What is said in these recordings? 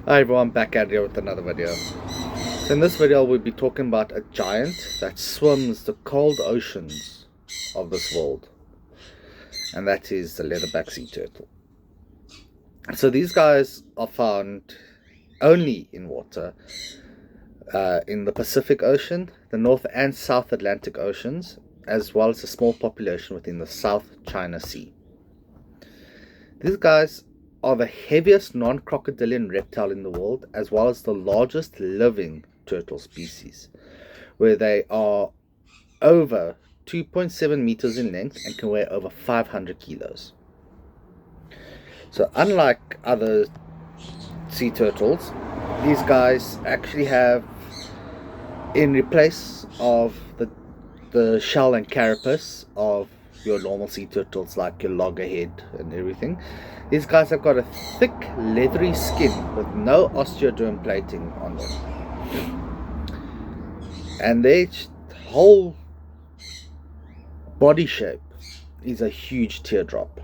Hi everyone, back at here with another video. So in this video we'll be talking about a giant that swims the cold oceans of this world, and that is the leatherback sea turtle. So these guys are found only in water in the Pacific Ocean, the North and South Atlantic Oceans, as well as a small population within the South China Sea. These guys are the heaviest non-crocodilian reptile in the world, as well as the largest living turtle species, where they are over 2.7 meters in length and can weigh over 500 kilos. So unlike other sea turtles, these guys actually have, in replace of the shell and carapace of your normal sea turtles like your loggerhead and everything, these guys have got a thick leathery skin with no osteoderm plating on them, and their whole body shape is a huge teardrop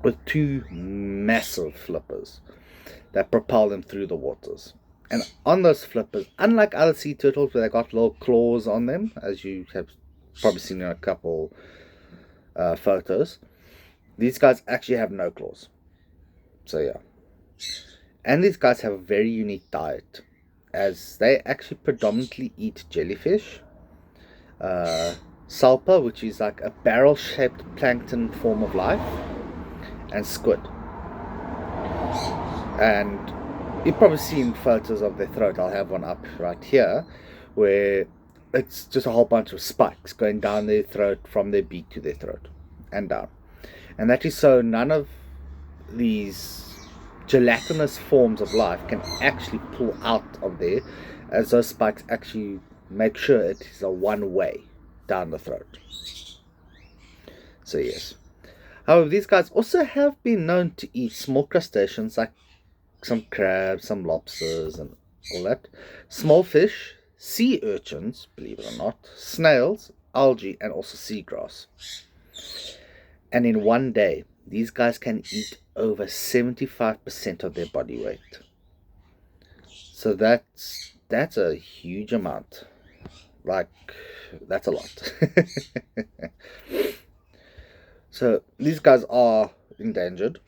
with two massive flippers that propel them through the waters. And on those flippers, unlike other sea turtles where they got little claws on them, as you have probably seen in a couple photos, these guys actually have no claws. So yeah. And these guys have a very unique diet, as they actually predominantly eat jellyfish, salpa, which is like a barrel-shaped plankton form of life, and squid. And you've probably seen photos of their throat. I'll have one up right here, where it's just a whole bunch of spikes going down their throat, from their beak to their throat and down. And that is so none of these gelatinous forms of life can actually pull out of there, as those spikes actually make sure it is a one way down the throat. So yes. However, these guys also have been known to eat small crustaceans like some crabs, some lobsters, and all that. Small fish, sea urchins, believe it or not, snails, algae, and also seagrass. And in one day, these guys can eat over 75% of their body weight. So that's a huge amount. Like, that's a lot. So these guys are endangered,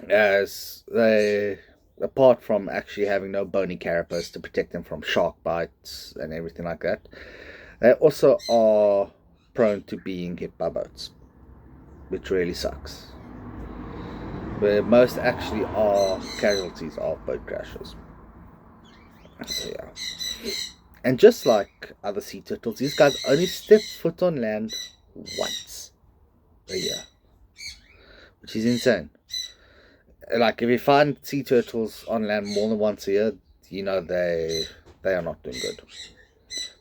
as they, apart from actually having no bony carapace to protect them from shark bites and everything like that, they also are prone to being hit by boats, which really sucks. Where most actually are casualties of boat crashes. So yeah. And just like other sea turtles, these guys only step foot on land once a year, which is insane. Like, if you find sea turtles on land more than once a year, you know they are not doing good.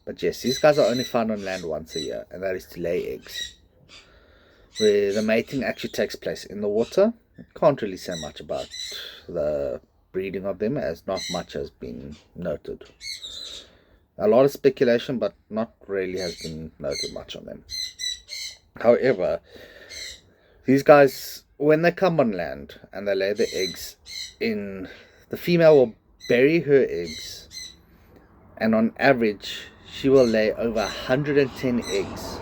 But yes, these guys are only found on land once a year, and that is to lay eggs, where the mating actually takes place in the water. Can't really say much about the breeding of them, as not much has been noted. A lot of speculation, but not really has been noted much on them. However, these guys, when they come on land and they lay the eggs, the female will bury her eggs, and on average she will lay over 110 eggs.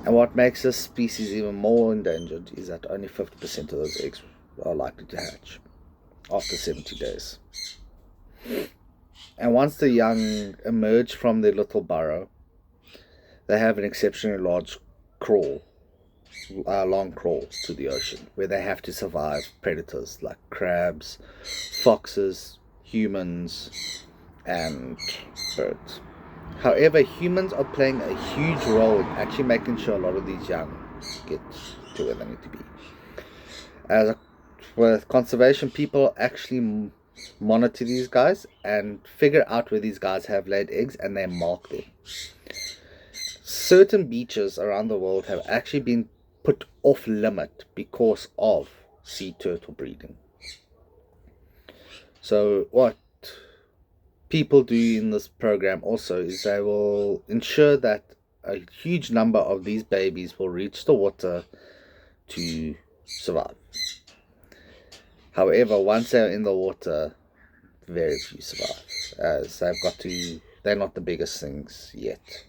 And what makes this species even more endangered is that only 50% of those eggs are likely to hatch after 70 days. And once the young emerge from their little burrow, they have an exceptionally long crawl to the ocean, where they have to survive predators like crabs, foxes, humans, and birds. However, humans are playing a huge role in actually making sure a lot of these young get to where they need to be. With conservation, people actually monitor these guys and figure out where these guys have laid eggs, and they mark them. Certain beaches around the world have actually been put off limit because of sea turtle breeding. So what people do in this program also is they will ensure that a huge number of these babies will reach the water to survive. However, once they're in the water, very few survive, as they're not the biggest things yet.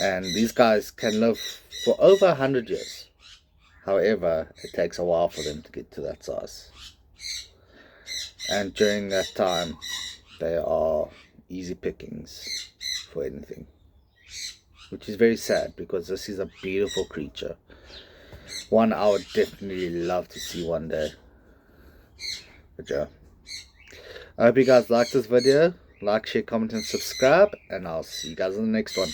And these guys can live for over 100 years. However, it takes a while for them to get to that size. And during that time, they are easy pickings for anything. Which is very sad, because this is a beautiful creature. One I would definitely love to see one day. But yeah. I hope you guys liked this video. Like, share, comment, and subscribe. And I'll see you guys in the next one.